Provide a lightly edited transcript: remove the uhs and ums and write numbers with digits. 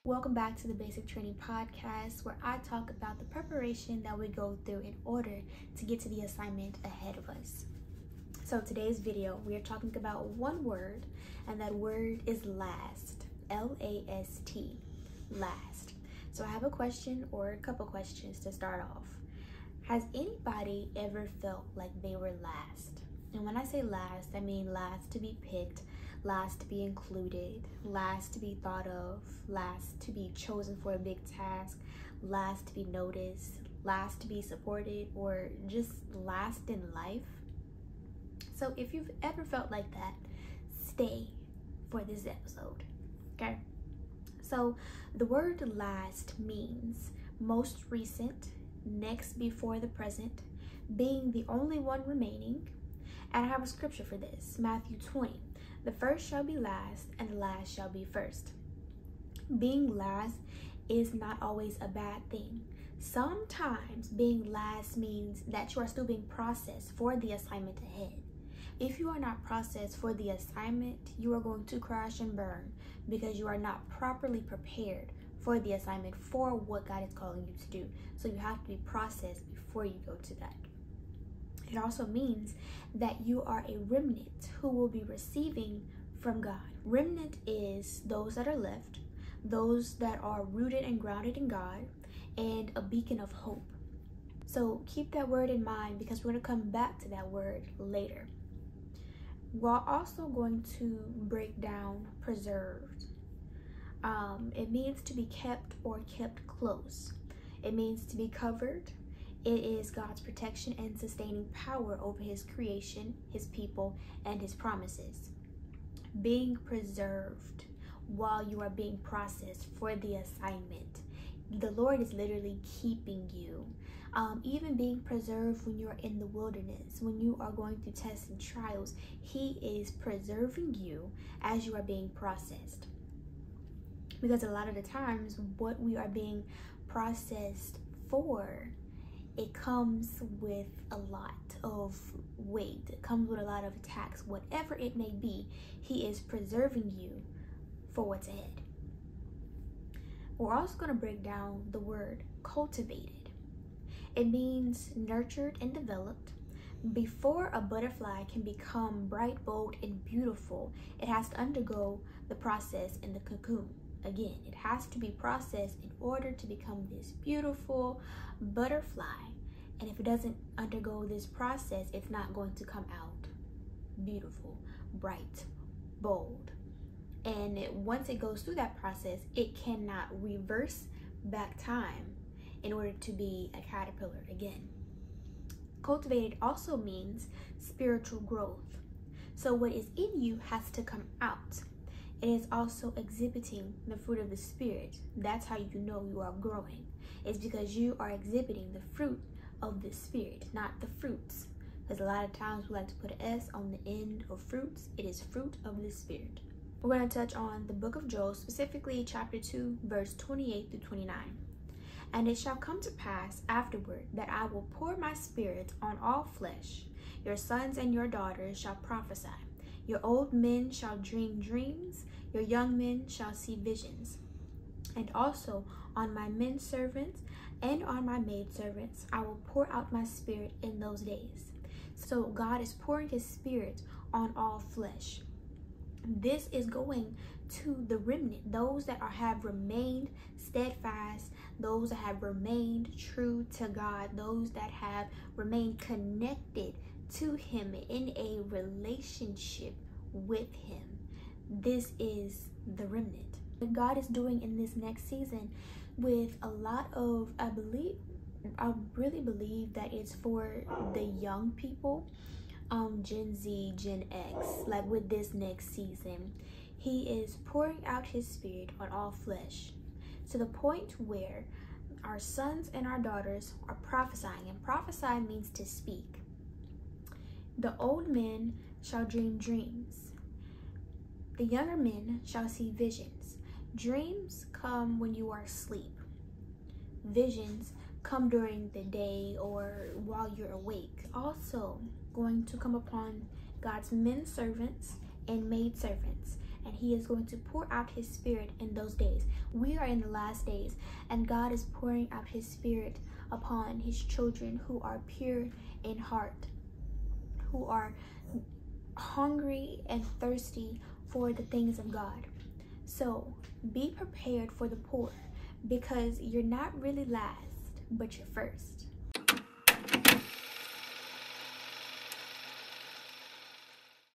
Welcome back to the Basic Training Podcast, where I talk about the preparation that we go through in order to get to the assignment ahead of us. So today's video, we are talking about one word, and that word is last. L-A-S-T, last. So I have a question or a couple questions to start off. Has anybody ever felt like they were last? And when I say last, I mean last to be picked, last to be included, last to be thought of, last to be chosen for a big task, last to be noticed, last to be supported, or just last in life. So if you've ever felt like that, stay for this episode, okay? So the word last means most recent, next before the present, being the only one remaining. And I have a scripture for this, Matthew 20. The first shall be last, and the last shall be first. Being last is not always a bad thing. Sometimes being last means that you are still being processed for the assignment ahead. If you are not processed for the assignment, you are going to crash and burn because you are not properly prepared for the assignment, for what God is calling you to do. So you have to be processed before you go to that. It also means that you are a remnant who will be receiving from God. Remnant is those that are left, those that are rooted and grounded in God, and a beacon of hope. So keep that word in mind because we're going to come back to that word later. We're also going to break down preserved. It means to be kept or kept close. It means to be covered. It is God's protection and sustaining power over his creation, his people, and his promises. Being preserved while you are being processed for the assignment. The Lord is literally keeping you. Even being preserved when you're in the wilderness, when you are going through tests and trials, he is preserving you as you are being processed. Because a lot of the times, what we are being processed for, it comes with a lot of weight. It comes with a lot of attacks. Whatever it may be, he is preserving you for what's ahead. We're also going to break down the word cultivated. It means nurtured and developed. Before a butterfly can become bright, bold, and beautiful, it has to undergo the process in the cocoon. Again, it has to be processed in order to become this beautiful butterfly. And if it doesn't undergo this process, it's not going to come out beautiful, bright, bold. And once it goes through that process, it cannot reverse back time in order to be a caterpillar again. Cultivated also means spiritual growth. So what is in you has to come out. It is also exhibiting the fruit of the Spirit. That's how you know you are growing. It's because you are exhibiting the fruit of the Spirit, not the fruits. Because a lot of times we like to put an S on the end of fruits. It is fruit of the Spirit. We're going to touch on the book of Joel, specifically chapter 2, verse 28 through 29. And it shall come to pass afterward that I will pour my Spirit on all flesh. Your sons and your daughters shall prophesy. Your old men shall dream dreams, your young men shall see visions. And also on my men servants and on my maid servants I will pour out my Spirit in those days. So God is pouring his Spirit on all flesh. This is going to the remnant, those that have remained steadfast, those that have remained true to God, those that have remained connected to him in a relationship with him. This is the remnant. What God is doing in this next season with a lot of, I really believe that it's for the young people, Gen Z, Gen X, like with this next season. He is pouring out his Spirit on all flesh to the point where our sons and our daughters are prophesying, and prophesy means to speak. The old men shall dream dreams. The younger men shall see visions. Dreams come when you are asleep. Visions come during the day or while you're awake. Also going to come upon God's men servants and maid servants. and he is going to pour out his spirit in those days. We are in the last days, and God is pouring out his spirit upon his children who are pure in heart, who are hungry and thirsty for the things of God. So be prepared for the pour, because you're not really last, but you're first.